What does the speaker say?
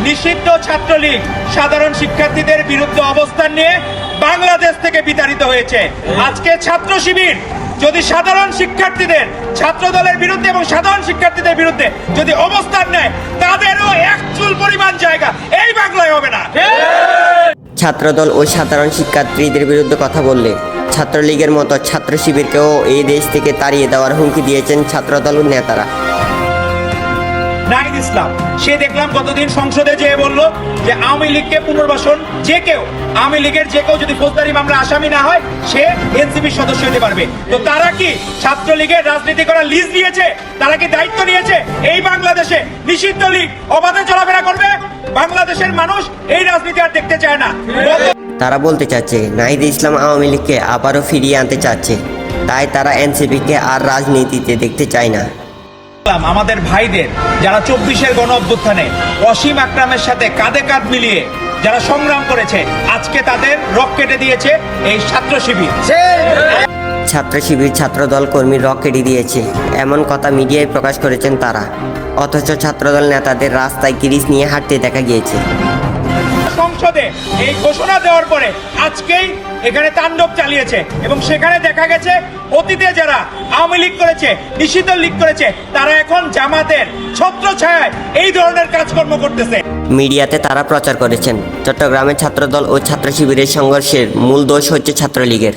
নিষিদ্ধ ছাত্রলীগ সাধারণ শিক্ষার্থীদের বিরুদ্ধে অবস্থান নিয়ে বাংলাদেশ থেকে বিতাড়িত হয়েছে। আজকে ছাত্র শিবির যদি সাধারণ শিক্ষার্থীদের ছাত্র দলের বিরুদ্ধে এবং সাধারণ শিক্ষার্থীদের বিরুদ্ধে যদি অবস্থান নেয়, তাদেরও এক চুল পরিমাণ জায়গা এই বাংলায় হবে না। ছাত্রদল ও সাধারণ শিক্ষার্থীদের বিরুদ্ধে কথা বললে ছাত্রলীগের মতো ছাত্র শিবিরকেও এই দেশ থেকে তাড়িয়ে দেওয়ার হুমকি দিয়েছেন ছাত্রদল নেতারা। নাহিদ ইসলাম সে দেখলাম গতদিন সংসদে যেয়ে বলল যে আওয়ামী লীগকে পুনর্বাসন যে কেউ, আওয়ামী লীগের যে কেউ যদি ফৌজদারি মামলা আসামি না হয় সে এনসিপির সদস্য হতে পারবে। তো তারা কি ছাত্রলীগের রাজনীতি করার লিজ নিয়েছে? তারা কি দায়িত্ব নিয়েছে এই বাংলাদেশে নিষিদ্ধ লীগ অবাধে চলাফেরা করবে? বাংলাদেশের মানুষ এই রাজনীতি আর দেখতে চায় না। তারা বলতে চাচ্ছে নাহিদ ইসলাম আওয়ামী লীগকে আবারও ফিরিয়ে আনতে চাচ্ছে, তাই তারা এনসিপিকে আর রাজনীতিতে দেখতে চায় না। আমাদের ভাইদের যারা 24-এর গণ অভ্যুত্থানে অসীম আকরামের সাথে কাঁধে কাঁধ মিলিয়ে যারা সংগ্রাম করেছে, আজকে তাদের রক কেটে দিয়েছে এই ছাত্র শিবির। ছাত্র শিবির ছাত্রদল কর্মীর রক কেটে দিয়েছে এমন কথা মিডিয়ায় প্রকাশ করেছেন তারা, অথচ ছাত্রদল নেতাদের রাস্তায় কিরিচ নিয়ে হাঁটতে দেখা গিয়েছে। সংসদে এই ঘোষণা দেওয়ার পরে আজকেই এখানে তাণ্ডব চালিয়েছে এবং সেখানে দেখা গেছে অতীতে যারা আওয়ামী লীগ করেছে, নিষিদ্ধ লীগ করেছে, তারা এখন জামাতের ছত্রছায়ায় এই ধরনের কাজকর্ম করতেছে। মিডিয়াতে তারা প্রচার করেছেন চট্টগ্রামের ছাত্রদল ও ছাত্র শিবিরের সংঘর্ষের মূল দোষ হচ্ছে ছাত্রলীগের।